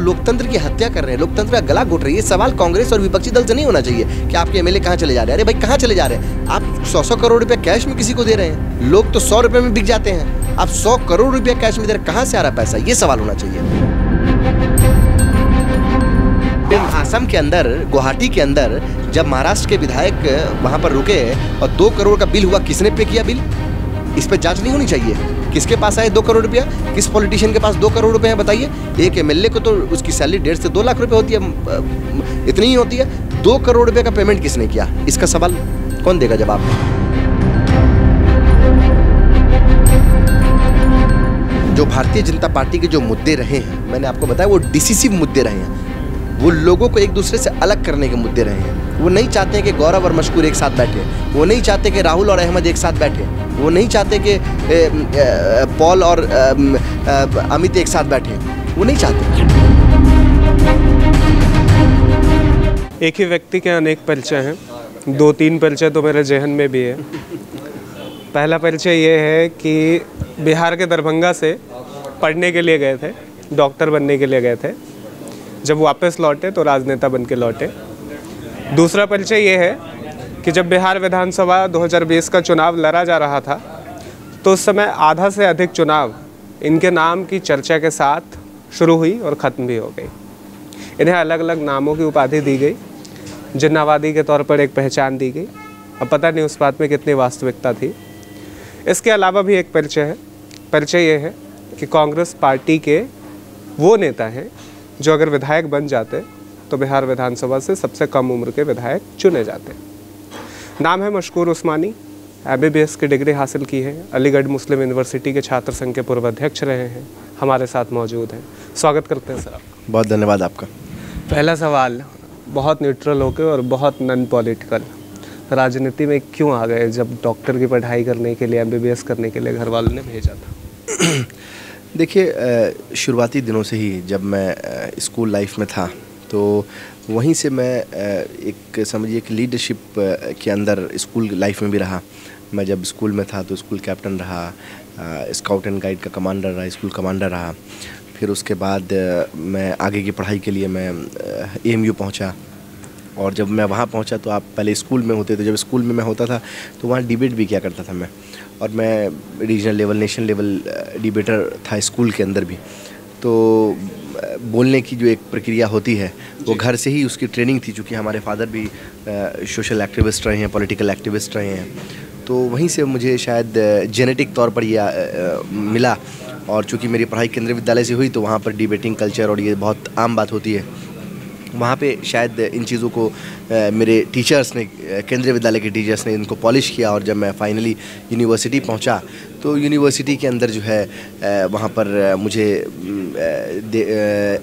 लोकतंत्र की हत्या कर रहे हैं, लोकतंत्र का गला घोट रही है। ये सवाल कांग्रेस और विपक्षी दल से नहीं होना चाहिए कि आपके एमएलए कहाँ चले जा रहे हैं। अरे भाई कहाँ चले जा रहे हैं? आप 100 करोड़ रुपया कैश में किसी को दे रहे हैं। लोग तो 100 रुपये में बिक जाते हैं, आप 100 करोड़ रुपया कैश में दे रहे हैं, कहाँ से आ रहा पैसा? ये सवाल होना चाहिए। असम के अंदर, गुवाहाटी के अंदर जब महाराष्ट्र के विधायक वहां पर रुके और 2 करोड़ का बिल हुआ, किसने पे किया बिल? इस पे जांच नहीं होनी चाहिए? किसके पास आए 2 करोड़ रुपया? किस पॉलिटिशियन के पास 2 करोड़ रुपए हैं बताइए? एक एमएलए को तो उसकी सैलरी 1.5 से 2 लाख रुपए होती है, इतनी ही होती है। 2 करोड़ रुपए का पेमेंट किसने किया? इसका सवाल कौन देगा जवाब? जो भारतीय जनता पार्टी के जो मुद्दे रहे हैं, मैंने आपको बताया वो डिसिसिव मुद्दे रहे हैं। वो लोगों को एक दूसरे से अलग करने के मुद्दे रहे हैं। वो नहीं चाहते कि गौरव और मशकूर एक साथ बैठे, वो नहीं चाहते कि राहुल और अहमद एक साथ बैठे, वो नहीं चाहते कि पॉल और अमित एक साथ बैठे, वो नहीं चाहते। एक ही व्यक्ति के अनेक परिचय हैं, 2-3 परिचय तो मेरे जहन में भी है। पहला परिचय ये है कि बिहार के दरभंगा से पढ़ने के लिए गए थे, डॉक्टर बनने के लिए गए थे। जब वापस लौटे तो राजनेता बन के लौटे। दूसरा परिचय ये है कि जब बिहार विधानसभा 2020 का चुनाव लड़ा जा रहा था तो उस समय आधा से अधिक चुनाव इनके नाम की चर्चा के साथ शुरू हुई और ख़त्म भी हो गई। इन्हें अलग अलग नामों की उपाधि दी गई, जिन्नावादी के तौर पर एक पहचान दी गई। अब पता नहीं उस बात में कितनी वास्तविकता थी। इसके अलावा भी एक परिचय है। परिचय ये है कि कांग्रेस पार्टी के वो नेता हैं जो अगर विधायक बन जाते तो बिहार विधानसभा से सबसे कम उम्र के विधायक चुने जाते। नाम है मशकूर उस्मानी, MBBS की डिग्री हासिल की है, अलीगढ़ मुस्लिम यूनिवर्सिटी के छात्र संघ के पूर्व अध्यक्ष रहे हैं, हमारे साथ मौजूद हैं। स्वागत करते हैं सर आपका। बहुत धन्यवाद आपका। पहला सवाल बहुत न्यूट्रल होकर और बहुत नॉन पॉलिटिकल, राजनीति में क्यों आ गए जब डॉक्टर की पढ़ाई करने के लिए, MBBS करने के लिए घर वालों ने भेजा था? देखिए, शुरुआती दिनों से ही जब मैं स्कूल लाइफ में था तो वहीं से मैं एक समझिए कि लीडरशिप के अंदर स्कूल लाइफ में भी रहा। मैं जब स्कूल में था तो स्कूल कैप्टन रहा, स्काउट एंड गाइड का कमांडर रहा, स्कूल कमांडर रहा। फिर उसके बाद मैं आगे की पढ़ाई के लिए मैं AMU पहुंचा। और जब मैं वहाँ पहुँचा तो आप पहले स्कूल में होते थे, जब स्कूल में मैं होता था तो वहाँ डिबेट भी किया करता था मैं, और मैं regional level, national level debater था स्कूल के अंदर भी। तो बोलने की जो एक प्रक्रिया होती है वो घर से ही उसकी ट्रेनिंग थी, चूँकि हमारे फादर भी सोशल एक्टिविस्ट रहे हैं, पॉलिटिकल एक्टिविस्ट रहे हैं। तो वहीं से मुझे शायद जेनेटिक तौर पर यह मिला। और चूँकि मेरी पढ़ाई केंद्रीय विद्यालय से हुई तो वहाँ पर डिबेटिंग कल्चर और ये बहुत आम बात होती है। वहाँ पे शायद इन चीज़ों को मेरे टीचर्स ने, केंद्रीय विद्यालय के टीचर्स ने इनको पॉलिश किया। और जब मैं फाइनली यूनिवर्सिटी पहुँचा तो यूनिवर्सिटी के अंदर जो है वहाँ पर मुझे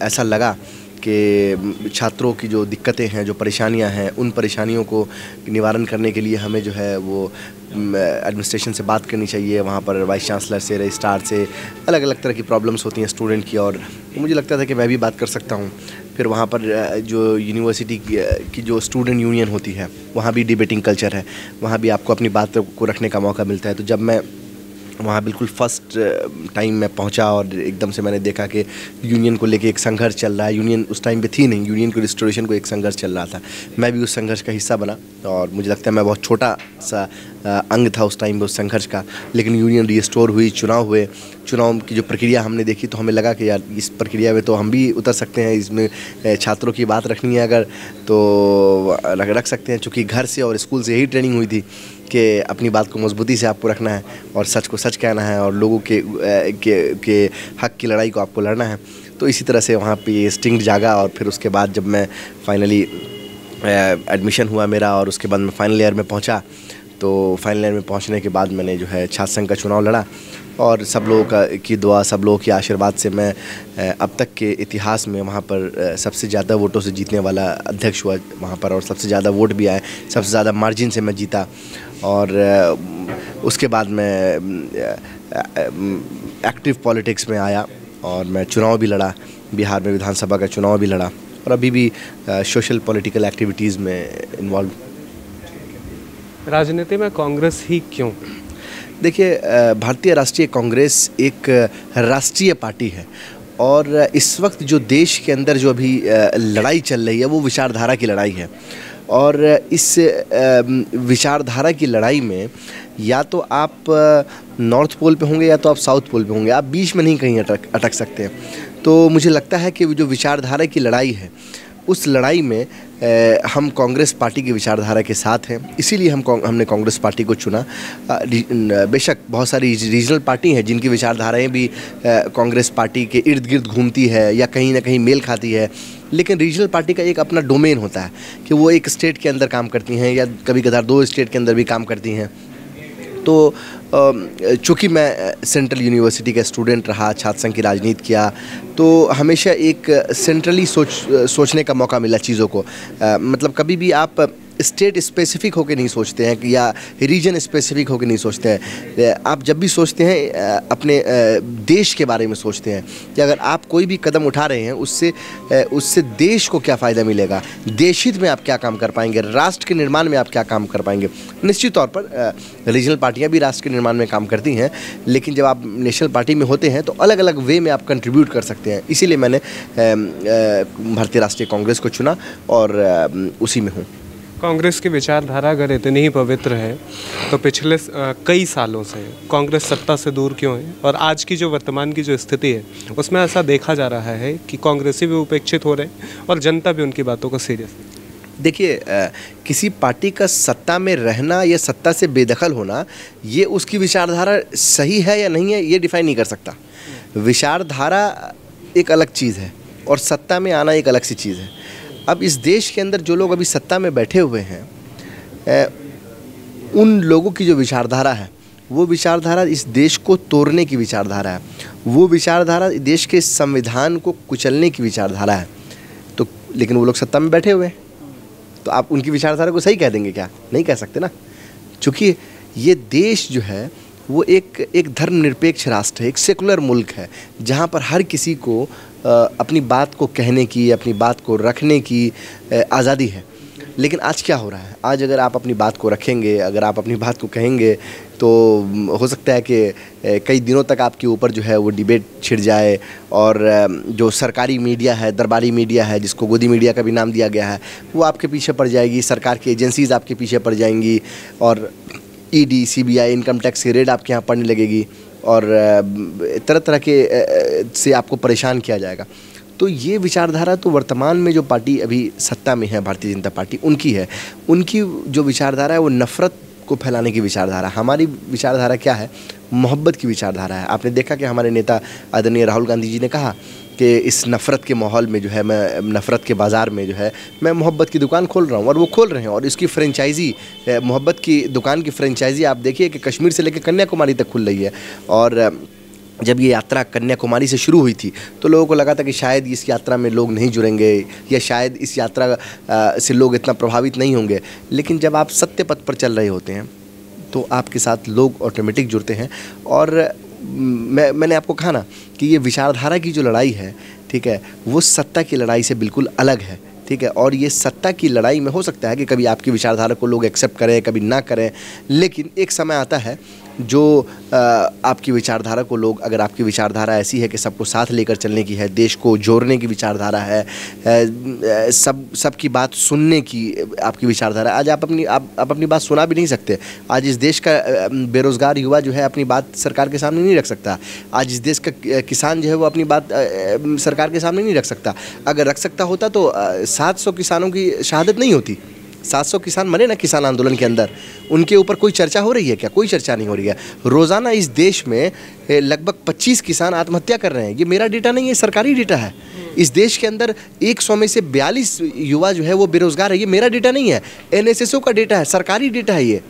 ऐसा लगा कि छात्रों की जो दिक्कतें हैं, जो परेशानियां हैं, उन परेशानियों को निवारण करने के लिए हमें जो है वो एडमिनिस्ट्रेशन से बात करनी चाहिए। वहाँ पर वाइस चांसलर से, रजिस्ट्रार से अलग अलग तरह की प्रॉब्लम्स होती हैं स्टूडेंट की, और मुझे लगता था कि मैं भी बात कर सकता हूँ। फिर वहाँ पर जो यूनिवर्सिटी की जो स्टूडेंट यूनियन होती है वहाँ भी डिबेटिंग कल्चर है, वहाँ भी आपको अपनी बात को रखने का मौका मिलता है। तो जब मैं वहाँ बिल्कुल फर्स्ट टाइम मैं पहुँचा और एकदम से मैंने देखा कि यूनियन को लेके एक संघर्ष चल रहा है। यूनियन उस टाइम पे थी नहीं, यूनियन को रिस्टोरेशन को एक संघर्ष चल रहा था। मैं भी उस संघर्ष का हिस्सा बना और मुझे लगता है मैं बहुत छोटा सा अंग था उस टाइम पे उस संघर्ष का। लेकिन यूनियन रिस्टोर हुई, चुनाव हुए, चुनाव की जो प्रक्रिया हमने देखी तो हमें लगा कि यार इस प्रक्रिया में तो हम भी उतर सकते हैं, इसमें छात्रों की बात रखनी है अगर तो रख सकते हैं। चूँकि घर से और स्कूल से यही ट्रेनिंग हुई थी कि अपनी बात को मजबूती से आपको रखना है और सच को सच कहना है और लोगों के हक की लड़ाई को आपको लड़ना है। तो इसी तरह से वहाँ पे इंस्टिंक्ट जागा। और फिर उसके बाद जब मैं फाइनली एडमिशन हुआ मेरा और उसके बाद मैं फाइनल ईयर में पहुँचा, तो फाइनल ईयर में पहुँचने के बाद मैंने जो है छात्र संघ का चुनाव लड़ा और सब लोगों की दुआ, सब लोगों के आशीर्वाद से मैं अब तक के इतिहास में वहाँ पर सबसे ज़्यादा वोटों से जीतने वाला अध्यक्ष हुआ वहाँ पर, और सबसे ज़्यादा वोट भी आए, सबसे ज़्यादा मार्जिन से मैं जीता। और उसके बाद मैं एक्टिव पॉलिटिक्स में आया और मैं चुनाव भी लड़ा, बिहार में विधानसभा का चुनाव भी लड़ा और अभी भी सोशल पॉलिटिकल एक्टिविटीज़ में इन्वॉल्व। राजनीति में कांग्रेस ही क्यों? देखिए, भारतीय राष्ट्रीय कांग्रेस एक राष्ट्रीय पार्टी है और इस वक्त जो देश के अंदर जो अभी लड़ाई चल रही है वो विचारधारा की लड़ाई है। और इस विचारधारा की लड़ाई में या तो आप नॉर्थ पोल पे होंगे या तो आप साउथ पोल पे होंगे, आप बीच में नहीं कहीं अटक सकते हैं। तो मुझे लगता है कि जो विचारधारा की लड़ाई है उस लड़ाई में हम कांग्रेस पार्टी की विचारधारा के साथ हैं, इसीलिए हमने कांग्रेस पार्टी को चुना। बेशक बहुत सारी रीजनल पार्टी हैं जिनकी विचारधाराएं भी कांग्रेस पार्टी के इर्द गिर्द घूमती है या कहीं ना कहीं मेल खाती है, लेकिन रीजनल पार्टी का एक अपना डोमेन होता है कि वो एक स्टेट के अंदर काम करती हैं या कभी कभार 2 स्टेट के अंदर भी काम करती हैं। तो चूँकि मैं सेंट्रल यूनिवर्सिटी का स्टूडेंट रहा, छात्र संघ की राजनीति किया, तो हमेशा एक सेंट्रली सोचने का मौका मिला चीज़ों को। मतलब कभी भी आप स्टेट स्पेसिफिक होकर नहीं सोचते हैं कि या रीजन स्पेसिफिक होकर नहीं सोचते हैं। आप जब भी सोचते हैं अपने देश के बारे में सोचते हैं कि अगर आप कोई भी कदम उठा रहे हैं उससे देश को क्या फ़ायदा मिलेगा, देश हित में आप क्या काम कर पाएंगे, राष्ट्र के निर्माण में आप क्या काम कर पाएंगे। निश्चित तौर पर रीजनल पार्टियां भी राष्ट्र के निर्माण में काम करती हैं, लेकिन जब आप नेशनल पार्टी में होते हैं तो अलग अलग वे में आप कंट्रीब्यूट कर सकते हैं। इसीलिए मैंने भारतीय राष्ट्रीय कांग्रेस को चुना और उसी में हूँ। कांग्रेस की विचारधारा अगर इतनी ही पवित्र है तो पिछले कई सालों से कांग्रेस सत्ता से दूर क्यों है, और आज की जो वर्तमान की जो स्थिति है उसमें ऐसा देखा जा रहा है कि कांग्रेसी भी उपेक्षित हो रहे हैं और जनता भी उनकी बातों को सीरियस। देखिए, किसी पार्टी का सत्ता में रहना या सत्ता से बेदखल होना ये उसकी विचारधारा सही है या नहीं है ये डिफाइन नहीं कर सकता। विचारधारा एक अलग चीज़ है और सत्ता में आना एक अलग सी चीज़ है। अब इस देश के अंदर जो लोग अभी सत्ता में बैठे हुए हैं उन लोगों की जो विचारधारा है वो विचारधारा इस देश को तोड़ने की विचारधारा है, वो विचारधारा देश के संविधान को कुचलने की विचारधारा है। तो लेकिन वो लोग सत्ता में बैठे हुए हैं, तो आप उनकी विचारधारा को सही कह देंगे क्या? नहीं कह सकते ना, क्योंकि ये देश जो है वो एक धर्मनिरपेक्ष राष्ट्र है, एक सेकुलर मुल्क है जहाँ पर हर किसी को अपनी बात को कहने की, अपनी बात को रखने की आज़ादी है। लेकिन आज क्या हो रहा है? आज अगर आप अपनी बात को रखेंगे, अगर आप अपनी बात को कहेंगे तो हो सकता है कि कई दिनों तक आपके ऊपर जो है वो डिबेट छिड़ जाए और जो सरकारी मीडिया है, दरबारी मीडिया है, जिसको गोदी मीडिया का भी नाम दिया गया है, वो आपके पीछे पड़ जाएगी, सरकार की एजेंसीज़ आपके पीछे पड़ जाएंगी और ईडी, सीबीआई, इनकम टैक्स की रेड आपके यहाँ पड़ने लगेगी और तरह तरह के से आपको परेशान किया जाएगा। तो ये विचारधारा तो वर्तमान में जो पार्टी अभी सत्ता में है, भारतीय जनता पार्टी, उनकी है। उनकी जो विचारधारा है वो नफ़रत को फैलाने की विचारधारा। हमारी विचारधारा क्या है? मोहब्बत की विचारधारा है। आपने देखा कि हमारे नेता आदरणीय राहुल गांधी जी ने कहा कि इस नफ़रत के माहौल में जो है, मैं नफ़रत के बाज़ार में जो है मैं मोहब्बत की दुकान खोल रहा हूँ, और वो खोल रहे हैं। और इसकी फ्रेंचाइज़ी, मोहब्बत की दुकान की फ्रेंचाइज़ी आप देखिए कि कश्मीर से लेकर कन्याकुमारी तक खुल रही है। और जब ये यात्रा कन्याकुमारी से शुरू हुई थी तो लोगों को लगा था कि शायद इस यात्रा में लोग नहीं जुड़ेंगे या शायद इस यात्रा से लोग इतना प्रभावित नहीं होंगे, लेकिन जब आप सत्य पथ पर चल रहे होते हैं तो आपके साथ लोग ऑटोमेटिक जुड़ते हैं। और मैंने आपको कहा ना कि ये विचारधारा की जो लड़ाई है, ठीक है, वो सत्ता की लड़ाई से बिल्कुल अलग है, ठीक है। और ये सत्ता की लड़ाई में हो सकता है कि कभी आपकी विचारधारा को लोग एक्सेप्ट करें, कभी ना करें, लेकिन एक समय आता है जो आपकी विचारधारा को लोग, अगर आपकी विचारधारा ऐसी है कि सबको साथ लेकर चलने की है, देश को जोड़ने की विचारधारा है, सबकी बात सुनने की आपकी विचारधारा, आज आप अपनी बात सुना भी नहीं सकते। आज इस देश का बेरोज़गार युवा जो है अपनी बात सरकार के सामने नहीं रख सकता। आज इस देश का किसान जो है वो अपनी बात सरकार के सामने नहीं रख सकता। अगर रख सकता होता तो 700 किसानों की शहादत नहीं होती। 700 किसान मरे ना किसान आंदोलन के अंदर, उनके ऊपर कोई चर्चा हो रही है क्या? कोई चर्चा नहीं हो रही है। रोज़ाना इस देश में लगभग 25 किसान आत्महत्या कर रहे हैं। ये मेरा डेटा नहीं है, सरकारी डेटा है। इस देश के अंदर 100 में से 42 युवा जो है वो बेरोज़गार है। ये मेरा डेटा नहीं है, NSSO का डेटा है, सरकारी डेटा है। ये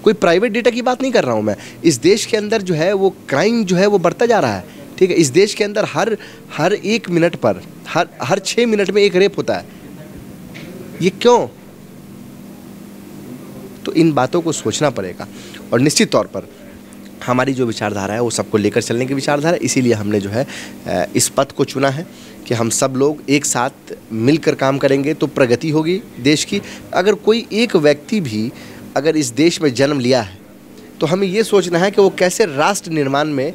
कोई प्राइवेट डेटा की बात नहीं कर रहा हूँ मैं। इस देश के अंदर जो है वो क्राइम जो है वो बढ़ता जा रहा है, ठीक है। इस देश के अंदर हर 1 मिनट पर हर 6 मिनट में एक रेप होता है। ये क्यों? तो इन बातों को सोचना पड़ेगा। और निश्चित तौर पर हमारी जो विचारधारा है वो सबको लेकर चलने की विचारधारा है। इसीलिए हमने जो है इस पथ को चुना है कि हम सब लोग एक साथ मिलकर काम करेंगे तो प्रगति होगी देश की। अगर कोई एक व्यक्ति भी अगर इस देश में जन्म लिया है तो हमें ये सोचना है कि वो कैसे राष्ट्र निर्माण में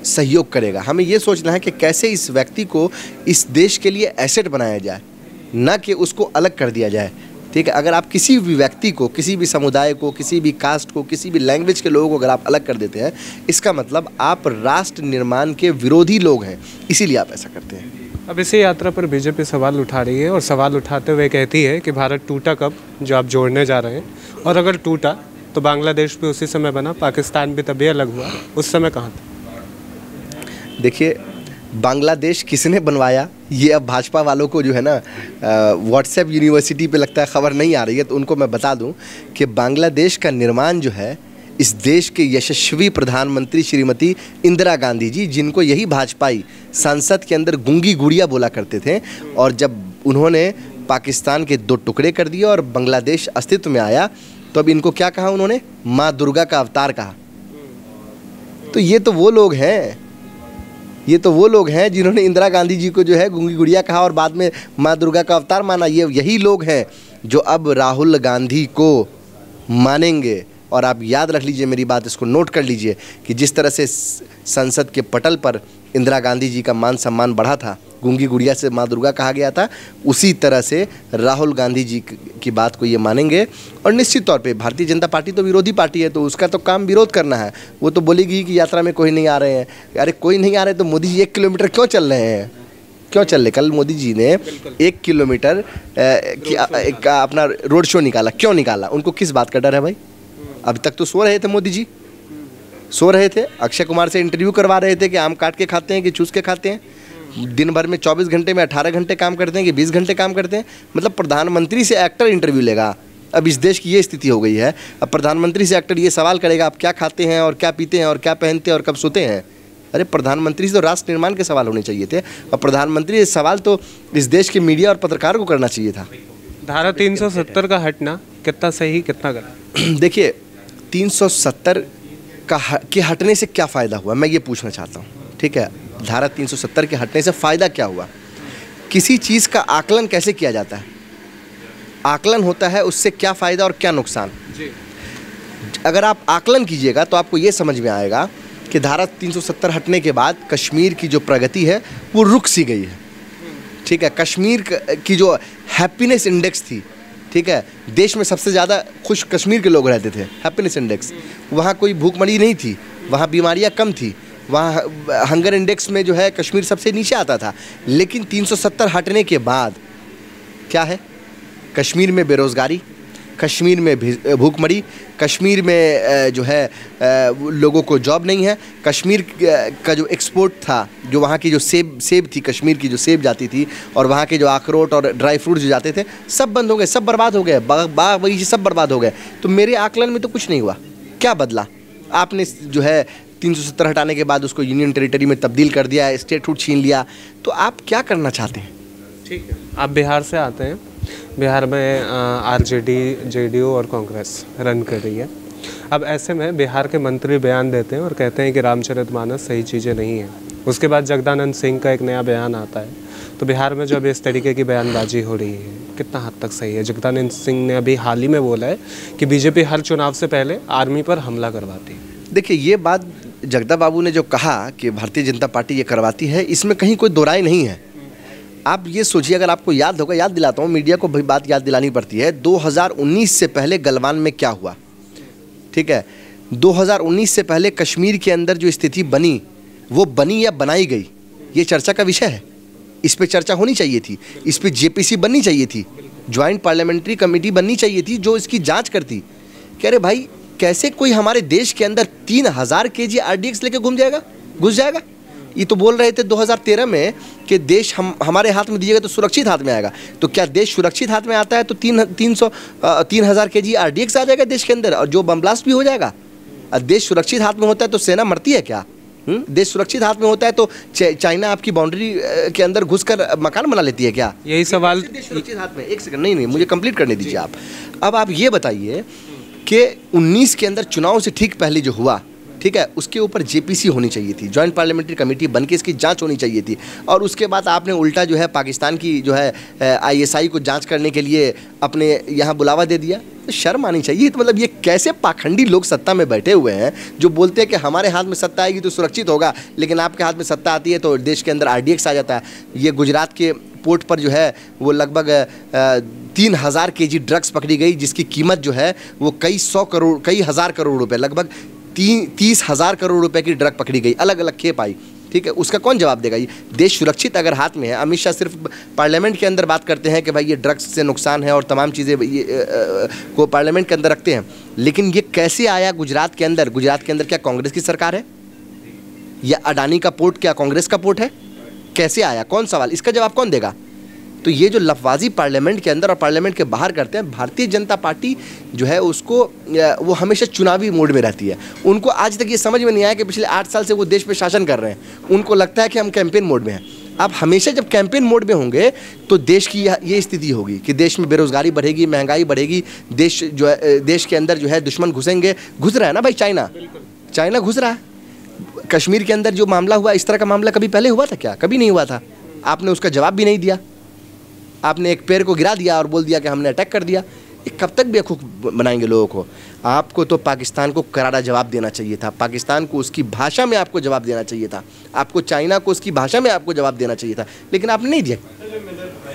सहयोग करेगा। हमें ये सोचना है कि कैसे इस व्यक्ति को इस देश के लिए एसेट बनाया जाए, ना कि उसको अलग कर दिया जाए। ठीक है, अगर आप किसी भी व्यक्ति को, किसी भी समुदाय को, किसी भी कास्ट को, किसी भी लैंग्वेज के लोगों को अगर आप अलग कर देते हैं, इसका मतलब आप राष्ट्र निर्माण के विरोधी लोग हैं, इसीलिए आप ऐसा करते हैं। अब इसी यात्रा पर बीजेपी सवाल उठा रही है और सवाल उठाते हुए कहती है कि भारत टूटा कब, जो आप जोड़ने जा रहे हैं, और अगर टूटा तो बांग्लादेश भी उसी समय बना, पाकिस्तान भी तभी अलग हुआ, उस समय कहाँ था? देखिए, बांग्लादेश किसने बनवाया ये अब भाजपा वालों को जो है ना व्हाट्सएप यूनिवर्सिटी पे लगता है खबर नहीं आ रही है, तो उनको मैं बता दूं कि बांग्लादेश का निर्माण जो है इस देश के यशस्वी प्रधानमंत्री श्रीमती इंदिरा गांधी जी, जिनको यही भाजपाई संसद के अंदर गूंगी गुड़िया बोला करते थे, और जब उन्होंने पाकिस्तान के 2 टुकड़े कर दिए और बांग्लादेश अस्तित्व में आया, तो अब इनको क्या कहा उन्होंने? माँ दुर्गा का अवतार कहा। तो ये तो वो लोग हैं, ये तो वो लोग हैं जिन्होंने इंदिरा गांधी जी को जो है गूंगी गुड़िया कहा और बाद में माँ दुर्गा का अवतार माना। ये यही लोग हैं जो अब राहुल गांधी को मानेंगे। और आप याद रख लीजिए मेरी बात, इसको नोट कर लीजिए कि जिस तरह से संसद के पटल पर इंदिरा गांधी जी का मान सम्मान बढ़ा था, गूंगी गुड़िया से माँ दुर्गा कहा गया था, उसी तरह से राहुल गांधी जी की बात को ये मानेंगे। और निश्चित तौर पे भारतीय जनता पार्टी तो विरोधी पार्टी है, तो उसका तो काम विरोध करना है। वो तो बोलेगी कि यात्रा में कोई नहीं आ रहे हैं। अरे कोई नहीं आ रहे तो मोदी जी 1 किलोमीटर क्यों चल रहे हैं? क्यों चल रहे? कल मोदी जी ने 1 किलोमीटर का अपना रोड शो निकाला, क्यों निकाला? उनको किस बात का डर है भाई? अभी तक तो सो रहे थे मोदी जी, सो रहे थे। अक्षय कुमार से इंटरव्यू करवा रहे थे कि आम काट के खाते हैं कि चूस के खाते हैं। दिन भर में 24 घंटे में 18 घंटे काम करते हैं कि 20 घंटे काम करते हैं। मतलब प्रधानमंत्री से एक्टर इंटरव्यू लेगा। अब इस देश की ये स्थिति हो गई है, अब प्रधानमंत्री से एक्टर ये सवाल करेगा आप क्या खाते हैं और क्या पीते हैं और क्या पहनते हैं और कब सोते हैं। अरे प्रधानमंत्री से तो राष्ट्र निर्माण के सवाल होने चाहिए थे, और प्रधानमंत्री से सवाल तो इस देश के मीडिया और पत्रकार को करना चाहिए था। धारा 370 का हटना कितना सही, कितना गलत? देखिए, 370 के हटने से क्या फ़ायदा हुआ, मैं ये पूछना चाहता हूँ। ठीक है, धारा 370 के हटने से फ़ायदा क्या हुआ? किसी चीज़ का आकलन कैसे किया जाता है? आकलन होता है उससे क्या फ़ायदा और क्या नुकसान। अगर आप आकलन कीजिएगा तो आपको ये समझ में आएगा कि धारा 370 हटने के बाद कश्मीर की जो प्रगति है वो रुक सी गई है। ठीक है, कश्मीर की जो हैप्पीनेस इंडेक्स थी, ठीक है, देश में सबसे ज़्यादा खुश कश्मीर के लोग रहते थे, हैप्पीनेस इंडेक्स, वहाँ कोई भूखमरी नहीं थी, वहाँ बीमारियाँ कम थी, वहाँ हंगर इंडेक्स में जो है कश्मीर सबसे नीचे आता था। लेकिन 370 हटने के बाद क्या है? कश्मीर में बेरोज़गारी, कश्मीर में भूखमरी, कश्मीर में जो है लोगों को जॉब नहीं है। कश्मीर का जो एक्सपोर्ट था, जो वहाँ की जो सेब थी, कश्मीर की जो सेब जाती थी, और वहाँ के जो अखरोट और ड्राई फ्रूट जो जाते थे, सब बंद हो गए, सब बर्बाद हो गए, बाग बगीचे सब बर्बाद हो गए। तो मेरे आकलन में तो कुछ नहीं हुआ। क्या बदला? आपने जो है 370 हटाने के बाद उसको यूनियन टेरिटरी में तब्दील कर दिया, स्टेटहुड छीन लिया। तो आप क्या करना चाहते हैं? ठीक है, आप बिहार से आते हैं। बिहार में आरजेडी, जेडीयू और कांग्रेस रन कर रही है। अब ऐसे में बिहार के मंत्री बयान देते हैं और कहते हैं कि रामचरितमानस सही चीज़ें नहीं हैं। उसके बाद जगदानंद सिंह का एक नया बयान आता है। तो बिहार में जब इस तरीके की बयानबाजी हो रही है, कितना हद तक सही है? जगदानंद सिंह ने अभी हाल ही में बोला है कि बीजेपी हर चुनाव से पहले आर्मी पर हमला करवाती है। देखिए, ये बात जगदा बाबू ने जो कहा कि भारतीय जनता पार्टी ये करवाती है, इसमें कहीं कोई दो राय नहीं है। आप ये सोचिए, अगर आपको याद होगा, याद दिलाता हूँ, मीडिया को भी बात याद दिलानी पड़ती है। 2019 से पहले गलवान में क्या हुआ? ठीक है, 2019 से पहले कश्मीर के अंदर जो स्थिति बनी, वो बनी या बनाई गई, ये चर्चा का विषय है। इस पे चर्चा होनी चाहिए थी, इस पे जेपीसी बननी चाहिए थी, ज्वाइंट पार्लियामेंट्री कमेटी बननी चाहिए थी जो इसकी जांच करती। कह रहे भाई, कैसे कोई हमारे देश के अंदर 3000 kg RDX लेके घुस जाएगा? ये तो बोल रहे थे 2013 में कि देश हमारे हाथ में दीजिएगा तो सुरक्षित हाथ में आएगा। तो क्या देश सुरक्षित हाथ में आता है तो 3000 kg RDX आ जाएगा देश के अंदर, और जो बम ब्लास्ट भी हो जाएगा? देश सुरक्षित हाथ में होता है तो सेना मरती है क्या? देश सुरक्षित हाथ में होता है तो चाइना आपकी बाउंड्री के अंदर घुसकर मकान बना लेती है क्या? यही सवाल। देश सुरक्षित हाथ में, एक सेकंड, नहीं, मुझे कंप्लीट करने दीजिए आप। अब आप ये बताइए कि 19 के अंदर चुनाव से ठीक पहले जो हुआ, ठीक है, उसके ऊपर जेपीसी होनी चाहिए थी, ज्वाइंट पार्लियामेंट्री कमेटी बनके इसकी जांच होनी चाहिए थी। और उसके बाद आपने उल्टा जो है पाकिस्तान की जो है ISI को जांच करने के लिए अपने यहाँ बुलावा दे दिया। तो शर्म आनी चाहिए। तो मतलब ये कैसे पाखंडी लोग सत्ता में बैठे हुए हैं जो बोलते हैं कि हमारे हाथ में सत्ता आएगी तो सुरक्षित होगा, लेकिन आपके हाथ में सत्ता आती है तो देश के अंदर RDX आ जाता है। ये गुजरात के पोर्ट पर जो है वो लगभग 3000 kg ड्रग्स पकड़ी गई, जिसकी कीमत जो है वो कई हज़ार करोड़ रुपए, लगभग 30,000 करोड़ रुपए की ड्रग पकड़ी गई, अलग अलग खेप आई। ठीक है, उसका कौन जवाब देगा? ये देश सुरक्षित अगर हाथ में है, अमित शाह सिर्फ पार्लियामेंट के अंदर बात करते हैं कि भाई ये ड्रग्स से नुकसान है और तमाम चीज़ें को पार्लियामेंट के अंदर रखते हैं, लेकिन ये कैसे आया गुजरात के अंदर? गुजरात के अंदर क्या कांग्रेस की सरकार है? या अडानी का पोर्ट क्या कांग्रेस का पोर्ट है? कैसे आया? कौन सवाल, इसका जवाब कौन देगा? तो ये जो लफवाजी पार्लियामेंट के अंदर और पार्लियामेंट के बाहर करते हैं, भारतीय जनता पार्टी जो है उसको वो हमेशा चुनावी मोड में रहती है। उनको आज तक ये समझ में नहीं आया कि पिछले 8 साल से वो देश पे शासन कर रहे हैं, उनको लगता है कि हम कैंपेन मोड में हैं। आप हमेशा जब कैंपेन मोड में होंगे तो देश की ये स्थिति होगी कि देश में बेरोजगारी बढ़ेगी, महंगाई बढ़ेगी, देश जो है देश के अंदर जो है दुश्मन घुसेंगे। घुस रहा है ना भाई, चाइना घुस रहा है। कश्मीर के अंदर जो मामला हुआ, इस तरह का मामला कभी पहले हुआ था क्या? कभी नहीं हुआ था। आपने उसका जवाब भी नहीं दिया, आपने एक पेड़ को गिरा दिया और बोल दिया कि हमने अटैक कर दिया। ये कब तक बेवकूफ़ बनाएंगे लोगों को? आपको तो पाकिस्तान को करारा जवाब देना चाहिए था, पाकिस्तान को उसकी भाषा में आपको जवाब देना चाहिए था, आपको चाइना को उसकी भाषा में आपको जवाब देना चाहिए था, लेकिन आपने नहीं दिया।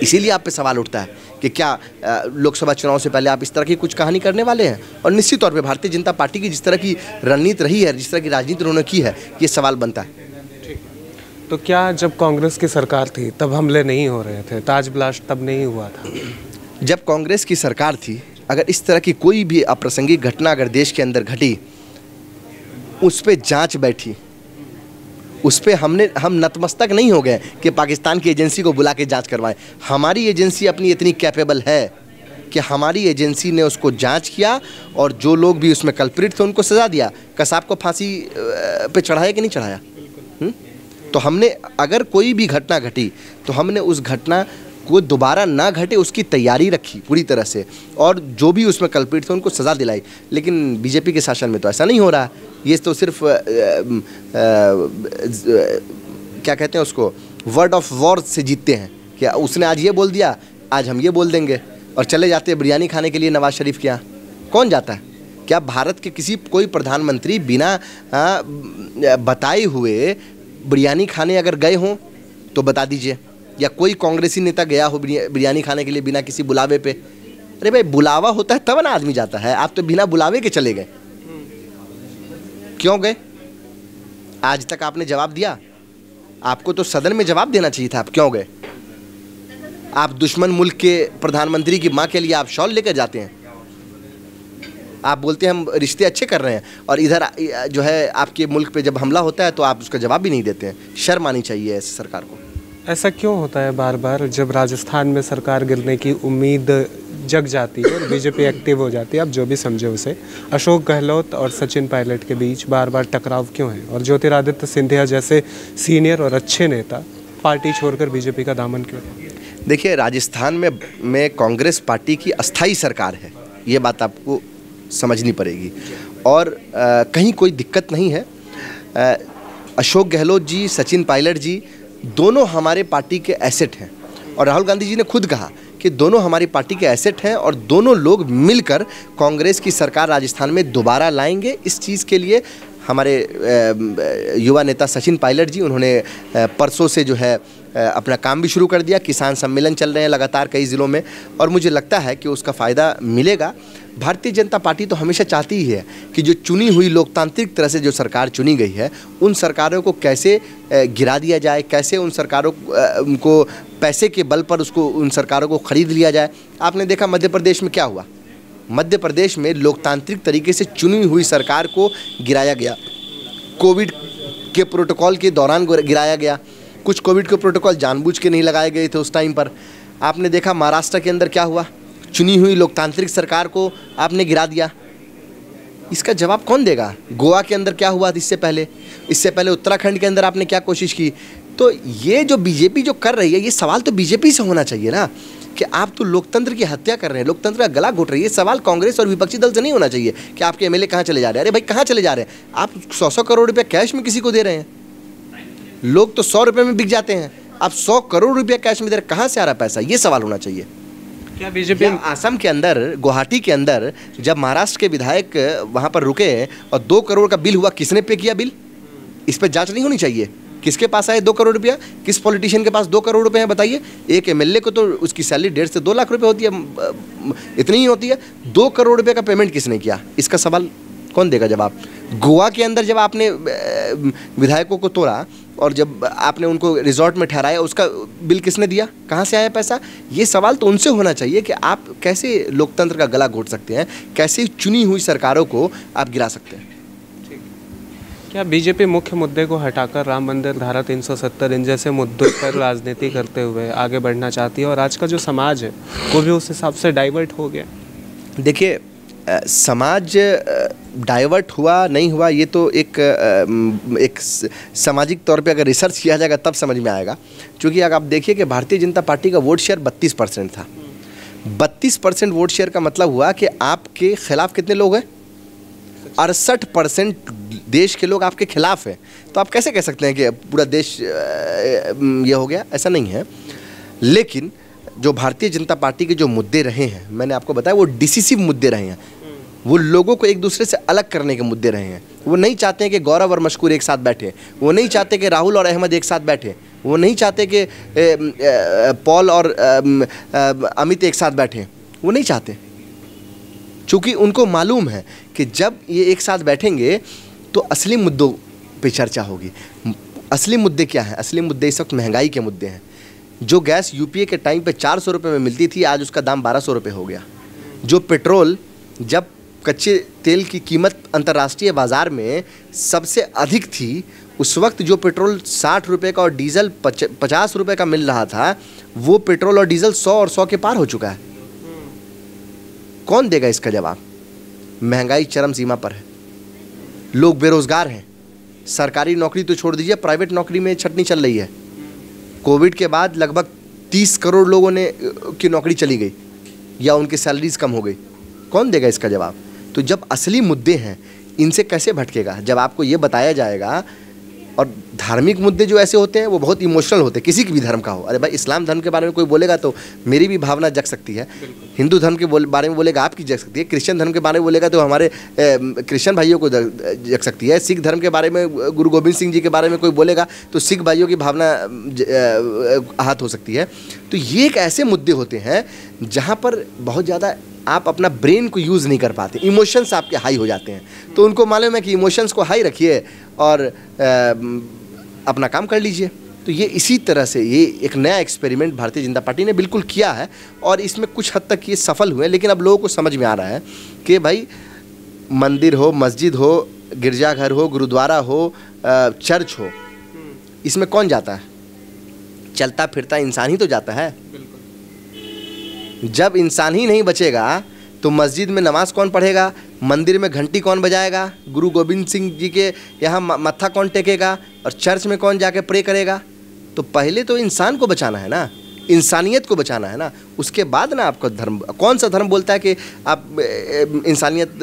इसीलिए आप पे सवाल उठता है कि क्या लोकसभा चुनाव से पहले आप इस तरह की कुछ कहानी करने वाले हैं? और निश्चित तौर पर भारतीय जनता पार्टी की जिस तरह की रणनीति रही है, जिस तरह की राजनीति उन्होंने की है, ये सवाल बनता है। तो क्या जब कांग्रेस की सरकार थी तब हमले नहीं हो रहे थे? ताज ब्लास्ट तब नहीं हुआ था? जब कांग्रेस की सरकार थी, अगर इस तरह की कोई भी अप्रासंगिक घटना अगर देश के अंदर घटी, उस पर जांच बैठी, उस पर हम नतमस्तक नहीं हो गए कि पाकिस्तान की एजेंसी को बुला के जांच करवाएं। हमारी एजेंसी अपनी इतनी कैपेबल है कि हमारी एजेंसी ने उसको जांच किया और जो लोग भी उसमें कल्प्रिट थे उनको सज़ा दिया। कसाब को फांसी पे चढ़ाया कि नहीं चढ़ाया? तो हमने अगर कोई भी घटना घटी तो हमने उस घटना को दोबारा ना घटे उसकी तैयारी रखी पूरी तरह से, और जो भी उसमें कल्प्रिट थे उनको सज़ा दिलाई। लेकिन बीजेपी के शासन में तो ऐसा नहीं हो रहा। ये तो सिर्फ क्या कहते हैं उसको, वर्ड ऑफ वॉर से जीतते हैं कि उसने आज ये बोल दिया, आज हम ये बोल देंगे, और चले जाते हैं बिरयानी खाने के लिए नवाज शरीफ के यहाँ। कौन जाता है? क्या भारत के कोई प्रधानमंत्री बिना बताए हुए बिरयानी खाने अगर गए हों तो बता दीजिए, या कोई कांग्रेसी नेता गया हो बिरयानी खाने के लिए बिना किसी बुलावे पे? अरे भाई, बुलावा होता है तब ना आदमी जाता है। आप तो बिना बुलावे के चले गए, क्यों गए? आज तक आपने जवाब दिया? आपको तो सदन में जवाब देना चाहिए था, आप क्यों गए? आप दुश्मन मुल्क के प्रधानमंत्री की माँ के लिए आप शॉल लेकर जाते हैं, आप बोलते हैं हम रिश्ते अच्छे कर रहे हैं, और इधर जो है आपके मुल्क पे जब हमला होता है तो आप उसका जवाब भी नहीं देते हैं। शर्म आनी चाहिए ऐसी सरकार को। ऐसा क्यों होता है बार बार? जब राजस्थान में सरकार गिरने की उम्मीद जग जाती है और बीजेपी एक्टिव हो जाती है, आप जो भी समझे उसे, अशोक गहलोत और सचिन पायलट के बीच बार बार टकराव क्यों है? और ज्योतिरादित्य सिंधिया जैसे सीनियर और अच्छे नेता पार्टी छोड़कर बीजेपी का दामन क्यों? देखिए, राजस्थान में कांग्रेस पार्टी की अस्थाई सरकार है, ये बात आपको समझनी पड़ेगी, और कहीं कोई दिक्कत नहीं है। अशोक गहलोत जी, सचिन पायलट जी दोनों हमारे पार्टी के एसेट हैं, और राहुल गांधी जी ने खुद कहा कि दोनों हमारी पार्टी के एसेट हैं, और दोनों लोग मिलकर कांग्रेस की सरकार राजस्थान में दोबारा लाएंगे। इस चीज़ के लिए हमारे युवा नेता सचिन पायलट जी, उन्होंने परसों से जो है अपना काम भी शुरू कर दिया। किसान सम्मेलन चल रहे हैं लगातार कई ज़िलों में, और मुझे लगता है कि उसका फ़ायदा मिलेगा। भारतीय जनता पार्टी तो हमेशा चाहती ही है कि जो चुनी हुई लोकतांत्रिक तरह से जो सरकार चुनी गई है, उन सरकारों को कैसे गिरा दिया जाए, कैसे उन सरकारों को पैसे के बल पर उन सरकारों को ख़रीद लिया जाए। आपने देखा मध्य प्रदेश में क्या हुआ? मध्य प्रदेश में लोकतांत्रिक तरीके से चुनी हुई सरकार को गिराया गया, कोविड के प्रोटोकॉल के दौरान गिराया गया। कुछ कोविड के प्रोटोकॉल जानबूझ के नहीं लगाए गए थे उस टाइम पर। आपने देखा महाराष्ट्र के अंदर क्या हुआ? चुनी हुई लोकतांत्रिक सरकार को आपने गिरा दिया। इसका जवाब कौन देगा? गोवा के अंदर क्या हुआ इससे पहले उत्तराखंड के अंदर आपने क्या कोशिश की? तो ये जो बीजेपी जो कर रही है, ये सवाल तो बीजेपी से होना चाहिए ना, कि आप तो लोकतंत्र की हत्या कर रहे हैं, लोकतंत्र का गला घोट रही है। सवाल कांग्रेस और विपक्षी दल से नहीं होना चाहिए कि आपके एमएलए कहाँ चले जा रहे हैं। अरे भाई, कहाँ चले जा रहे हैं? आप 100 करोड़ रुपये कैश में किसी को दे रहे हैं। लोग तो 100 रुपये में बिक जाते हैं, आप 100 करोड़ रुपये कैश में दे रहे हैं, कहाँ से आ रहा पैसा? ये सवाल होना चाहिए। क्या बीजेपी असम के अंदर, गुवाहाटी के अंदर जब महाराष्ट्र के विधायक वहाँ पर रुके और 2 करोड़ का बिल हुआ, किसने पे किया बिल? इस पर जांच नहीं होनी चाहिए? किसके पास आए 2 करोड़ रुपया? किस पॉलिटिशियन के पास 2 करोड़ रुपए हैं बताइए? एक एमएलए को तो उसकी सैलरी 1.5 से 2 लाख रुपए होती है, इतनी ही होती है। 2 करोड़ रुपए का पेमेंट किसने किया? इसका सवाल कौन देगा जवाब? गोवा के अंदर जब आपने विधायकों को तोड़ा और जब आपने उनको रिजॉर्ट में ठहराया, उसका बिल किसने दिया? कहाँ से आया पैसा? ये सवाल तो उनसे होना चाहिए कि आप कैसे लोकतंत्र का गला घोट सकते हैं, कैसे चुनी हुई सरकारों को आप गिरा सकते हैं। क्या बीजेपी मुख्य मुद्दे को हटाकर राम मंदिर, धारा 370 इन जैसे मुद्दों पर राजनीति करते हुए आगे बढ़ना चाहती है, और आज का जो समाज है वो भी उस हिसाब से डाइवर्ट हो गया? देखिए, समाज डाइवर्ट हुआ नहीं हुआ ये तो एक सामाजिक तौर पे अगर रिसर्च किया जाएगा तब समझ में आएगा। क्योंकि अगर आप देखिए कि भारतीय जनता पार्टी का वोट शेयर 32% था। 32% वोट शेयर का मतलब हुआ कि आपके खिलाफ कितने लोग हैं? 68% देश के लोग आपके खिलाफ हैं। तो आप कैसे कह सकते हैं कि पूरा देश ये हो गया? ऐसा नहीं है। लेकिन जो भारतीय जनता पार्टी के जो मुद्दे रहे हैं, मैंने आपको बताया, वो डिसिसिव मुद्दे रहे हैं। वो लोगों को एक दूसरे से अलग करने के मुद्दे रहे हैं। वो नहीं चाहते हैं कि गौरव और मशकूर एक साथ बैठे, वो नहीं चाहते कि राहुल और अहमद एक साथ बैठे, वो नहीं चाहते कि पॉल और अमित एक साथ बैठे, वो नहीं चाहते। चूँकि उनको मालूम है कि जब ये एक साथ बैठेंगे तो असली मुद्दों पे चर्चा होगी। असली मुद्दे क्या हैं? असली मुद्दे इस वक्त महंगाई के मुद्दे हैं। जो गैस यूपीए के टाइम पे 400 रुपये में मिलती थी, आज उसका दाम 1200 रुपये हो गया। जो पेट्रोल, जब कच्चे तेल की कीमत अंतर्राष्ट्रीय बाज़ार में सबसे अधिक थी, उस वक्त जो पेट्रोल 60 रुपये का और डीजल 50 रुपये का मिल रहा था, वो पेट्रोल और डीजल 100 और 100 के पार हो चुका है। कौन देगा इसका जवाब? महंगाई चरम सीमा पर है, लोग बेरोजगार हैं, सरकारी नौकरी तो छोड़ दीजिए, प्राइवेट नौकरी में छटनी चल रही है। कोविड के बाद लगभग 30 करोड़ लोगों ने की नौकरी चली गई या उनकी सैलरीज कम हो गई। कौन देगा इसका जवाब? तो जब असली मुद्दे हैं, इनसे कैसे भटकेगा? जब आपको ये बताया जाएगा। और धार्मिक मुद्दे जो ऐसे होते हैं वो बहुत इमोशनल होते हैं, किसी भी धर्म का हो। अरे भाई, इस्लाम धर्म के बारे में कोई बोलेगा तो मेरी भी भावना जग सकती है, हिंदू धर्म के बारे में बोलेगा आपकी जग सकती है, क्रिश्चियन धर्म के बारे में बोलेगा तो हमारे क्रिश्चियन भाइयों को जग सकती है, सिख धर्म के बारे में, गुरु गोविंद सिंह जी के बारे में कोई बोलेगा तो सिख भाइयों की भावना आहत हो सकती है। तो ये एक ऐसे मुद्दे होते हैं जहाँ पर बहुत ज़्यादा आप अपना ब्रेन को यूज़ नहीं कर पाते, इमोशंस आपके हाई हो जाते हैं। तो उनको मालूम है कि इमोशंस को हाई रखिए और अपना काम कर लीजिए। तो ये इसी तरह से ये एक नया एक्सपेरिमेंट भारतीय जनता पार्टी ने बिल्कुल किया है और इसमें कुछ हद तक ये सफल हुए। लेकिन अब लोगों को समझ में आ रहा है कि भाई, मंदिर हो, मस्जिद हो, गिरजाघर हो, गुरुद्वारा हो, चर्च हो, इसमें कौन जाता है? चलता फिरता इंसान ही तो जाता है। जब इंसान ही नहीं बचेगा तो मस्जिद में नमाज कौन पढ़ेगा? मंदिर में घंटी कौन बजाएगा? गुरु गोविंद सिंह जी के यहाँ मत्था कौन टेकेगा? और चर्च में कौन जाके प्रे करेगा? तो पहले तो इंसान को बचाना है ना, इंसानियत को बचाना है ना, उसके बाद ना आपका धर्म। कौन सा धर्म बोलता है कि आप इंसानियत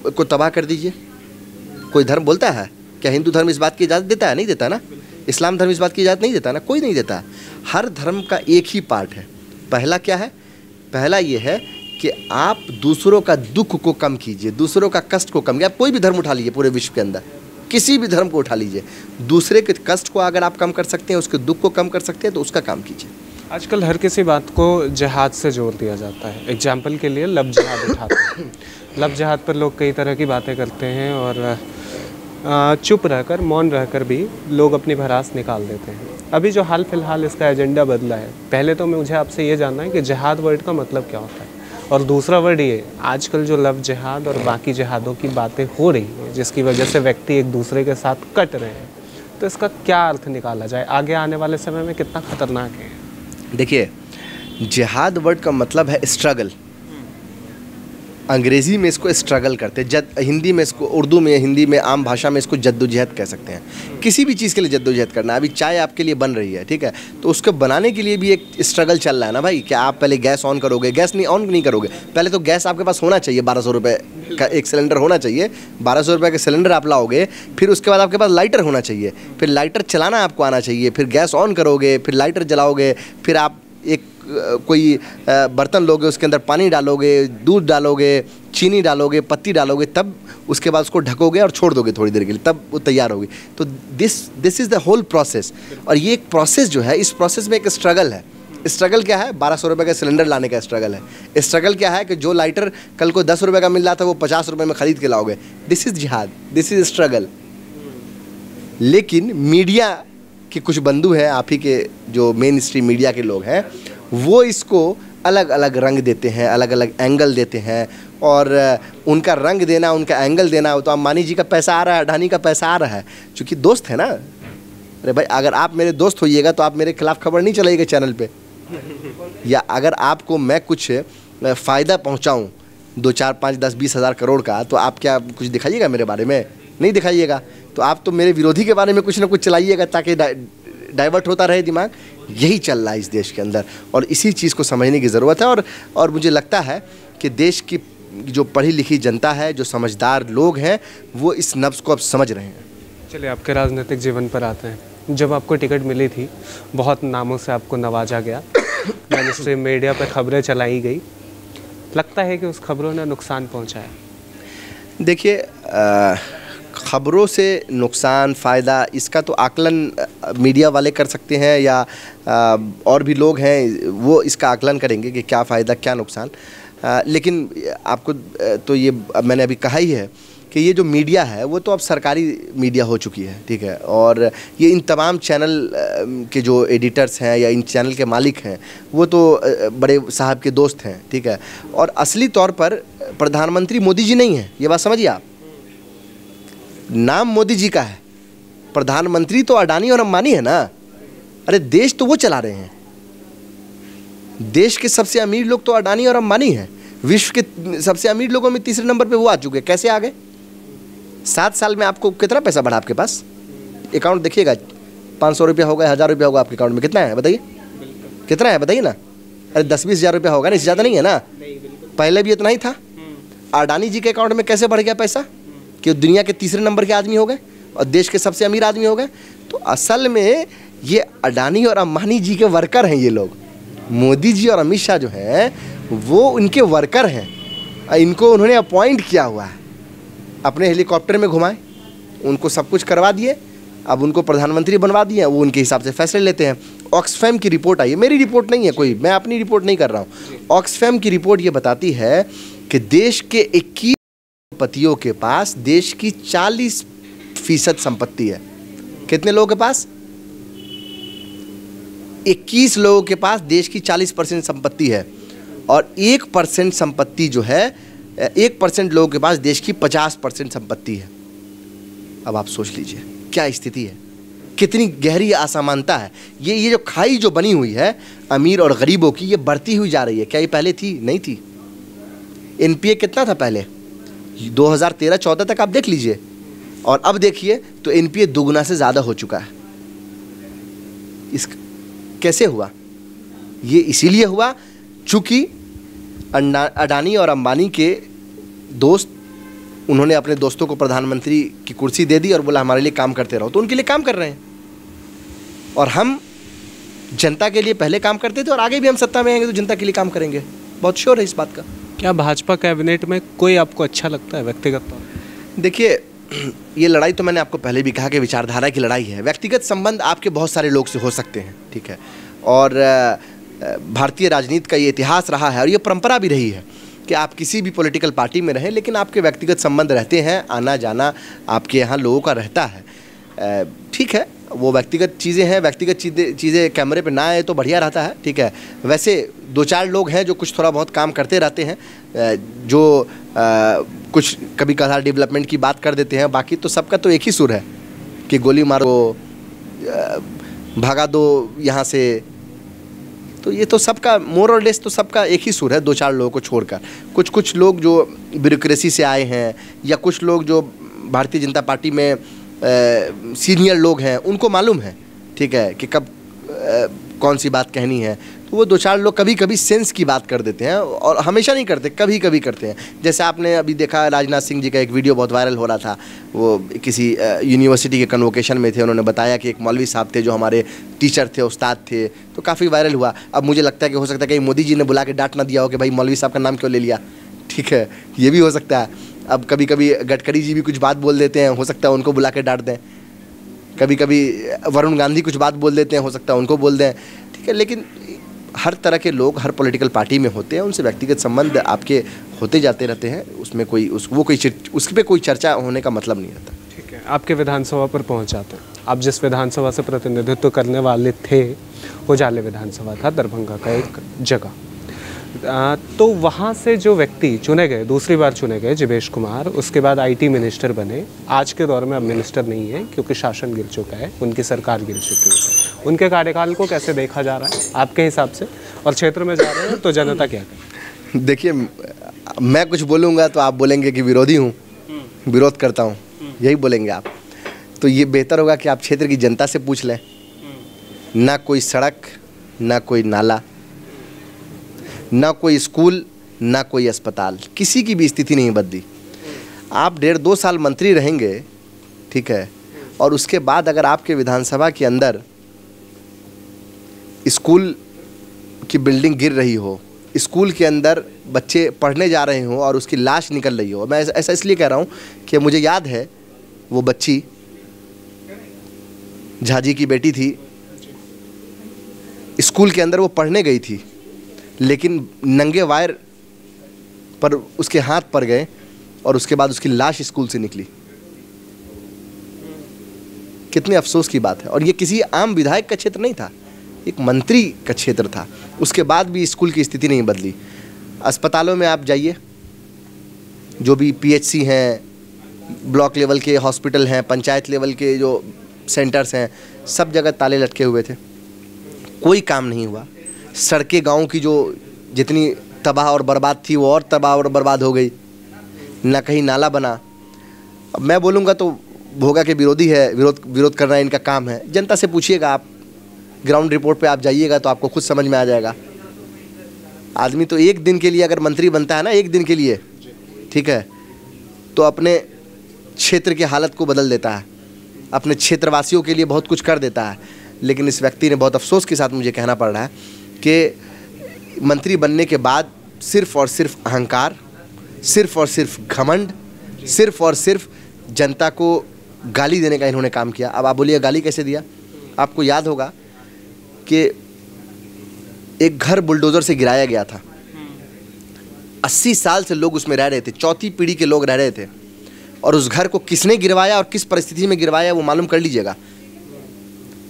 को तबाह कर दीजिए? कोई धर्म बोलता है क्या? हिंदू धर्म इस बात की इजाज़त देता है? नहीं देता ना। इस्लाम धर्म इस बात की इजाज़त नहीं देता ना, कोई नहीं देता। हर धर्म का एक ही पार्ट है। पहला क्या है? पहला ये है कि आप दूसरों का दुख को कम कीजिए, दूसरों का कष्ट को कम कीजिए। आप कोई भी धर्म उठा लीजिए, पूरे विश्व के अंदर किसी भी धर्म को उठा लीजिए, दूसरे के कष्ट को अगर आप कम कर सकते हैं, उसके दुख को कम कर सकते हैं, तो उसका काम कीजिए। आजकल हर किसी बात को जिहाद से जोड़ दिया जाता है। एग्जाम्पल के लिए लब जिहाद उठाते हैं। लब जिहाद पर लोग कई तरह की बातें करते हैं और चुप रहकर, मौन रहकर भी लोग अपनी भड़ास निकाल देते हैं। अभी जो हाल फिलहाल इसका एजेंडा बदला है, पहले तो मुझे आपसे ये जानना है कि जिहाद वर्ड का मतलब क्या होता है, और दूसरा वर्ड ये, आजकल जो लव जिहाद और बाकी जिहादों की बातें हो रही हैं जिसकी वजह से व्यक्ति एक दूसरे के साथ कट रहे हैं, तो इसका क्या अर्थ निकाला जाए? आगे आने वाले समय में कितना खतरनाक है? देखिए, जिहाद वर्ड का मतलब है स्ट्रगल। अंग्रेज़ी में इसको स्ट्रगल करते हैं, हिंदी में इसको, उर्दू में, हिंदी में, आम भाषा में इसको जद्दोजहद कह सकते हैं। किसी भी चीज़ के लिए जद्दोजहद करना। अभी चाय आपके लिए बन रही है, ठीक है, तो उसको बनाने के लिए भी एक स्ट्रगल चल रहा है ना भाई। क्या आप पहले गैस ऑन करोगे? गैस नहीं ऑन नहीं करोगे, पहले तो गैस आपके पास होना चाहिए। 1200 रुपये का एक सिलेंडर होना चाहिए। 1200 रुपये का सिलेंडर आप लाओगे, फिर उसके बाद आपके पास लाइटर होना चाहिए, फिर लाइटर चलाना आपको आना चाहिए, फिर गैस ऑन करोगे, फिर लाइटर जलाओगे, फिर आप एक कोई बर्तन लोगे, उसके अंदर पानी डालोगे, दूध डालोगे, चीनी डालोगे, पत्ती डालोगे, तब उसके बाद उसको ढकोगे और छोड़ दोगे थोड़ी देर के लिए, तब वो तैयार होगी। तो this is the whole process. और ये एक प्रोसेस जो है, इस प्रोसेस में एक स्ट्रगल है। स्ट्रगल क्या है? 1200 रुपये का सिलेंडर लाने का स्ट्रगल है। स्ट्रगल क्या है कि जो लाइटर कल को 10 रुपये का मिल रहा था वो 50 रुपये में ख़रीद के लाओगे। दिस इज़ जिहाद, दिस इज़ स्ट्रगल। लेकिन मीडिया के कुछ बंधु हैं, आप ही के जो मेन स्ट्रीम मीडिया के लोग हैं, वो इसको अलग अलग रंग देते हैं, अलग अलग एंगल देते हैं। और उनका रंग देना, उनका एंगल देना, तो अंबानी जी का पैसा आ रहा है, अडानी का पैसा आ रहा है, क्योंकि दोस्त है ना। अरे भाई, अगर आप मेरे दोस्त होइएगा तो आप मेरे खिलाफ खबर नहीं चलाइएगा चैनल पे। या अगर आपको मैं कुछ फ़ायदा पहुंचाऊं 2, 4, 5, 10, 20 हज़ार करोड़ का, तो आप क्या कुछ दिखाइएगा मेरे बारे में? नहीं दिखाइएगा। तो आप तो मेरे विरोधी के बारे में कुछ ना कुछ चलाइएगा ताकि डाइवर्ट होता रहे दिमाग। यही चल रहा है इस देश के अंदर, और इसी चीज़ को समझने की ज़रूरत है। और मुझे लगता है कि देश की जो पढ़ी लिखी जनता है, जो समझदार लोग हैं, वो इस नब्ज़ को अब समझ रहे हैं। चलिए, आपके राजनीतिक जीवन पर आते हैं। जब आपको टिकट मिली थी, बहुत नामों से आपको नवाजा गया, मेन स्ट्रीम मीडिया पर खबरें चलाई गई, लगता है कि उस खबरों ने नुकसान पहुंचाया? देखिए, खबरों से नुकसान फ़ायदा इसका तो आकलन मीडिया वाले कर सकते हैं, या और भी लोग हैं वो इसका आकलन करेंगे कि क्या फ़ायदा क्या नुकसान। लेकिन आपको तो ये मैंने अभी कहा ही है कि ये जो मीडिया है वो तो अब सरकारी मीडिया हो चुकी है, ठीक है। और ये इन तमाम चैनल के जो एडिटर्स हैं या इन चैनल के मालिक हैं, वो तो बड़े साहब के दोस्त हैं, ठीक है। और असली तौर पर प्रधानमंत्री मोदी जी नहीं है, ये बात समझिए आप। नाम मोदी जी का है, प्रधानमंत्री तो अडानी और अंबानी है ना। अरे देश तो वो चला रहे हैं। देश के सबसे अमीर लोग तो अडानी और अंबानी हैं। विश्व के सबसे अमीर लोगों में तीसरे नंबर पे वो आ चुके हैं। कैसे आ गए? 7 साल में आपको कितना पैसा बढ़ा आपके पास? अकाउंट देखिएगा, 500 रुपया होगा, 1000 रुपया होगा आपके अकाउंट में। कितना है बताइए? कितना है बताइए ना। अरे 10-20 हज़ार रुपया होगा ना, इससे ज़्यादा नहीं है ना। पहले भी इतना ही था। अडानी जी के अकाउंट में कैसे बढ़ गया पैसा कि दुनिया के तीसरे नंबर के आदमी हो गए और देश के सबसे अमीर आदमी हो गए? तो असल में ये अडानी और अंबानी जी के वर्कर हैं ये लोग। मोदी जी और अमित शाह जो हैं वो उनके वर्कर हैं। इनको उन्होंने अपॉइंट किया हुआ है, अपने हेलीकॉप्टर में घुमाए, उनको सब कुछ करवा दिए, अब उनको प्रधानमंत्री बनवा दिए। वो उनके हिसाब से फैसले लेते हैं। ऑक्सफैम की रिपोर्ट आई है, मेरी रिपोर्ट नहीं है कोई, मैं अपनी रिपोर्ट नहीं कर रहा हूँ। ऑक्सफैम की रिपोर्ट ये बताती है कि देश के 21 पतियों के पास देश की 40% संपत्ति है। कितने लोगों के पास? 21 लोगों के पास देश की 40% संपत्ति है। और 1% संपत्ति जो है, 1% लोगों के पास देश की 50% संपत्ति है। अब आप सोच लीजिए क्या स्थिति है, कितनी गहरी असमानता है। ये जो खाई जो बनी हुई है अमीर और गरीबों की, ये बढ़ती हुई जा रही है। क्या ये पहले थी? नहीं थी। एनपीए कितना था पहले? 2013-14 तक आप देख लीजिए, और अब देखिए तो एनपीए दुगुना से ज़्यादा हो चुका है। इस कैसे हुआ? ये इसीलिए हुआ चूँकि अडानी और अंबानी के दोस्त, उन्होंने अपने दोस्तों को प्रधानमंत्री की कुर्सी दे दी और बोला हमारे लिए काम करते रहो, तो उनके लिए काम कर रहे हैं। और हम जनता के लिए पहले काम करते थे और आगे भी हम सत्ता में आएंगे तो जनता के लिए काम करेंगे, बहुत श्योर है इस बात का। क्या भाजपा कैबिनेट में कोई आपको अच्छा लगता है व्यक्तिगत तौर पर? देखिए, ये लड़ाई तो मैंने आपको पहले भी कहा कि विचारधारा की लड़ाई है। व्यक्तिगत संबंध आपके बहुत सारे लोग से हो सकते हैं, ठीक है। और भारतीय राजनीति का ये इतिहास रहा है और ये परंपरा भी रही है कि आप किसी भी पॉलिटिकल पार्टी में रहें, लेकिन आपके व्यक्तिगत संबंध रहते हैं, आना जाना आपके यहाँ लोगों का रहता है। ठीक है, वो व्यक्तिगत चीज़ें हैं, व्यक्तिगत चीज़ें कैमरे पे ना आए तो बढ़िया रहता है, ठीक है। वैसे 2-4 लोग हैं जो कुछ थोड़ा बहुत काम करते रहते हैं, जो कुछ कभी कभार डेवलपमेंट की बात कर देते हैं। बाकी तो सबका तो एक ही सुर है कि गोली मारो, भगा दो यहाँ से। तो ये तो सबका मोर और लेस तो सबका एक ही सुर है, 2-4 लोगों को छोड़कर। कुछ लोग जो ब्यूरोक्रेसी से आए हैं या कुछ लोग जो भारतीय जनता पार्टी में सीनियर लोग हैं, उनको मालूम है, ठीक है, कि कब कौन सी बात कहनी है, तो वो 2-4 लोग कभी कभी सेंस की बात कर देते हैं, और हमेशा नहीं करते, कभी कभी करते हैं। जैसे आपने अभी देखा राजनाथ सिंह जी का एक वीडियो बहुत वायरल हो रहा था, वो किसी यूनिवर्सिटी के कन्वोकेशन में थे, उन्होंने बताया कि एक मौलवी साहब थे जो हमारे टीचर थे, उस्ताद थे, तो काफ़ी वायरल हुआ। अब मुझे लगता है कि हो सकता है कि मोदी जी ने बुला के डांट ना दिया हो कि भाई मौलवी साहब का नाम क्यों ले लिया, ठीक है, ये भी हो सकता है। अब कभी कभी गडकरी जी भी कुछ बात बोल देते हैं, हो सकता है उनको बुला के डांट दें। कभी कभी वरुण गांधी कुछ बात बोल देते हैं, हो सकता है उनको बोल दें, ठीक है। लेकिन हर तरह के लोग हर पॉलिटिकल पार्टी में होते हैं, उनसे व्यक्तिगत संबंध आपके होते जाते रहते हैं, उसमें कोई उस पर कोई चर्चा होने का मतलब नहीं रहता। ठीक है, आपके विधानसभा पर पहुंच जाते हैं। आप जिस विधानसभा से प्रतिनिधित्व करने वाले थे वो जाले विधानसभा था, दरभंगा का एक जगह। तो वहाँ से जो व्यक्ति चुने गए, दूसरी बार चुने गए, जीवेश कुमार, उसके बाद IT मिनिस्टर बने। आज के दौर में अब मिनिस्टर नहीं है क्योंकि शासन गिर चुका है, उनकी सरकार गिर चुकी है। उनके कार्यकाल को कैसे देखा जा रहा है आपके हिसाब से, और क्षेत्र में जा रहे हैं तो जनता क्या कहे? देखिए, मैं कुछ बोलूँगा तो आप बोलेंगे कि विरोधी हूँ, विरोध करता हूँ, यही बोलेंगे आप। तो ये बेहतर होगा कि आप क्षेत्र की जनता से पूछ लें। ना कोई सड़क, ना कोई नाला, ना कोई स्कूल, ना कोई अस्पताल, किसी की भी स्थिति नहीं बदली। आप 1.5-2 साल मंत्री रहेंगे, ठीक है, और उसके बाद अगर आपके विधानसभा के अंदर स्कूल की बिल्डिंग गिर रही हो, स्कूल के अंदर बच्चे पढ़ने जा रहे हों और उसकी लाश निकल रही हो, मैं ऐसा इसलिए कह रहा हूँ कि मुझे याद है वो बच्ची झाजी की बेटी थी, स्कूल के अंदर वो पढ़ने गई थी, लेकिन नंगे वायर पर उसके हाथ पड़ गए और उसके बाद उसकी लाश स्कूल से निकली। कितने अफसोस की बात है। और ये किसी आम विधायक का क्षेत्र नहीं था, एक मंत्री का क्षेत्र था, उसके बाद भी स्कूल की स्थिति नहीं बदली। अस्पतालों में आप जाइए, जो भी PHC हैं, ब्लॉक लेवल के हॉस्पिटल हैं, पंचायत लेवल के जो सेंटर्स हैं, सब जगह ताले लटके हुए थे, कोई काम नहीं हुआ। सड़कें गांव की जो जितनी तबाह और बर्बाद थी वो और तबाह और बर्बाद हो गई, ना कहीं नाला बना। अब मैं बोलूँगा तो होगा कि विरोधी है, विरोध करना इनका काम है। जनता से पूछिएगा, आप ग्राउंड रिपोर्ट पे आप जाइएगा तो आपको खुद समझ में आ जाएगा। आदमी तो एक दिन के लिए अगर मंत्री बनता है ना, एक दिन के लिए, ठीक है, तो अपने क्षेत्र की हालत को बदल देता है, अपने क्षेत्रवासियों के लिए बहुत कुछ कर देता है। लेकिन इस व्यक्ति ने, बहुत अफसोस के साथ मुझे कहना पड़ रहा है कि मंत्री बनने के बाद सिर्फ और सिर्फ अहंकार, सिर्फ और सिर्फ घमंड, सिर्फ और सिर्फ जनता को गाली देने का इन्होंने काम किया। अब आप बोलिए गाली कैसे दिया? आपको याद होगा कि एक घर बुलडोज़र से गिराया गया था, 80 साल से लोग उसमें रह रहे थे, चौथी पीढ़ी के लोग रह रहे थे, और उस घर को किसने गिरवाया और किस परिस्थिति में गिरवाया वो मालूम कर लीजिएगा।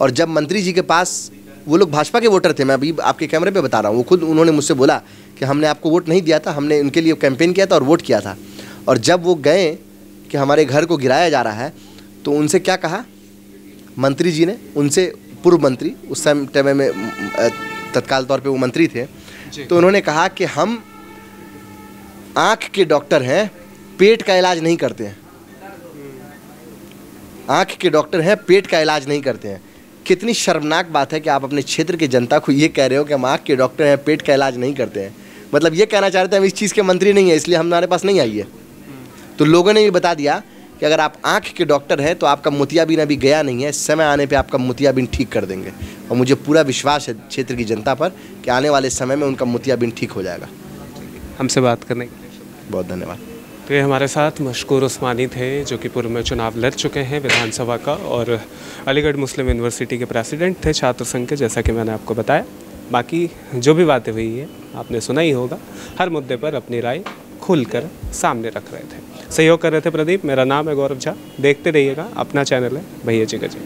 और जब मंत्री जी के पास, वो लोग भाजपा के वोटर थे, मैं अभी आपके कैमरे पे बता रहा हूँ, वो खुद उन्होंने मुझसे बोला कि हमने आपको वोट नहीं दिया था, हमने उनके लिए कैंपेन किया था और वोट किया था। और जब वो गए कि हमारे घर को गिराया जा रहा है, तो उनसे क्या कहा मंत्री जी ने, उनसे पूर्व मंत्री, उस समय में तत्काल तौर पे वो मंत्री थे, तो उन्होंने कहा कि हम आँख के डॉक्टर हैं, पेट का इलाज नहीं करते हैं। आँख के डॉक्टर हैं, पेट का इलाज नहीं करते हैं। कितनी शर्मनाक बात है कि आप अपने क्षेत्र की जनता को ये कह रहे हो कि हम आँख के डॉक्टर हैं, पेट का इलाज नहीं करते हैं। मतलब ये कहना चाह रहे थे हम इस चीज़ के मंत्री नहीं है, इसलिए हमारे पास नहीं आई है। तो लोगों ने भी बता दिया कि अगर आप आँख के डॉक्टर हैं तो आपका मोतियाबिंद अभी गया नहीं है, समय आने पे आपका मोतियाबिंद ठीक कर देंगे। और मुझे पूरा विश्वास है क्षेत्र की जनता पर कि आने वाले समय में उनका मोतियाबिंद ठीक हो जाएगा। हमसे बात करने के लिए बहुत धन्यवाद। तो ये हमारे साथ मशकूर उस्मानी थे, जो कि पूर्व में चुनाव लड़ चुके हैं विधानसभा का, और अलीगढ़ मुस्लिम यूनिवर्सिटी के प्रेसिडेंट थे छात्र संघ के, जैसा कि मैंने आपको बताया। बाकी जो भी बातें हुई है आपने सुना ही होगा, हर मुद्दे पर अपनी राय खुलकर सामने रख रहे थे। सहयोग कर रहे थे प्रदीप। मेरा नाम है गौरव झा। देखते रहिएगा, अपना चैनल है भैया जी का जी।